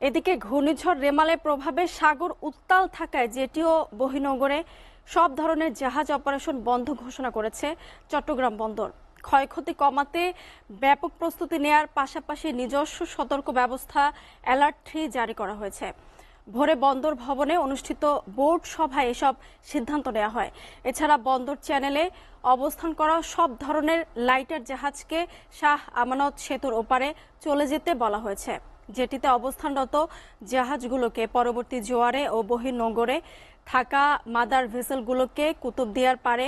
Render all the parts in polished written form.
এদিকে ঘূর্ণিঝড় রেমালের প্রভাবে সাগর উত্তাল থাকায় জেটি ও বহির্নোঙরে সব ধরনের জাহাজ অপারেশন বন্ধ ঘোষণা করেছে চট্টগ্রাম বন্দর। ক্ষয়ক্ষতি কমাতে ব্যাপক প্রস্তুতি নেয়ার পাশাপাশি নিজস্ব সতর্ক ব্যবস্থা অ্যালার্ট 3 জারি করা হয়েছে। ভোরে বন্দর ভবনে অনুষ্ঠিত বোর্ড সভায় এসব সিদ্ধান্ত নেওয়া হয়। এছাড়া বন্দর চ্যানেলে অবস্থান করা সব ধরনের লাইটার জাহাজকে শাহ আমানত সেতুর ওপারে চলে যেতে বলা হয়েছে। জেটিতে অবস্থানরত জাহাজগুলোকে পরবর্তী জোয়ারে ও বহির্নোঙরে থাকা মাদার ভেসেলগুলোকে কুতুবদিয়ার পারে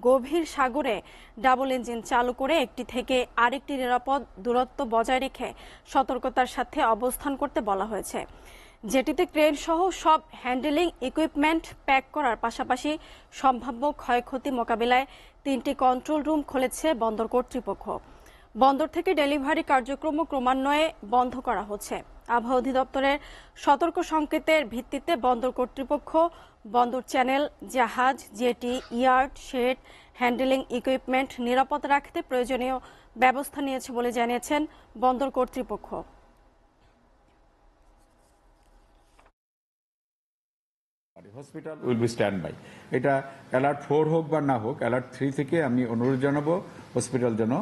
গভীর সাগরে ডাবল ইঞ্জিন চালু করে একটি থেকে আরেকটি নিরাপদ দূরত্ব বজায় রেখে সতর্কতার সাথে অবস্থান করতে বলা হয়েছে। জেটিতে ক্রেন সহ সব হ্যান্ডেলিং ইকুইপমেন্ট প্যাক করার পাশাপাশি সম্ভাব্য ক্ষয়ক্ষতি মোকাবিলায় 3টি কন্ট্রোল রুম খুলেছে বন্দর কর্তৃপক্ষ। বন্দর থেকে ডেলিভারি কার্যক্রম ক্রমান্বয়ে বন্ধ করা হচ্ছে। আবহাওয়া অধিদপ্তরের সতর্ক সংকেতের ভিত্তিতে বন্দর কর্তৃপক্ষ বন্দর চ্যানেল, জাহাজ, jetty, yard, shed, handling equipment নিরাপদ রাখতে প্রয়োজনীয় ব্যবস্থা নিয়েছে বলে জানিয়েছেন বন্দর কর্তৃপক্ষ। Hospital will be stand by. এটা অ্যালার্ট 4 হোক বা না হোক, অ্যালার্ট 3 থেকে আমি অনুরোধ জানাবো হসপিটাল যেন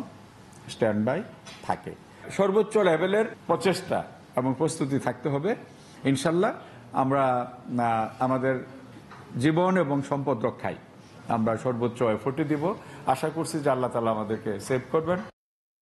স্ট্যান্ড বাই থাকে। সর্বোচ্চ লেভেলের প্রচেষ্টা এবং প্রস্তুতি থাকতে হবে। ইনশাল্লাহ আমরা আমাদের জীবন এবং সম্পদ রক্ষায় আমরা সর্বোচ্চ এফোর্টই দিব। আশা করছি যে আল্লাহ তাআলা আমাদেরকে সেভ করবেন।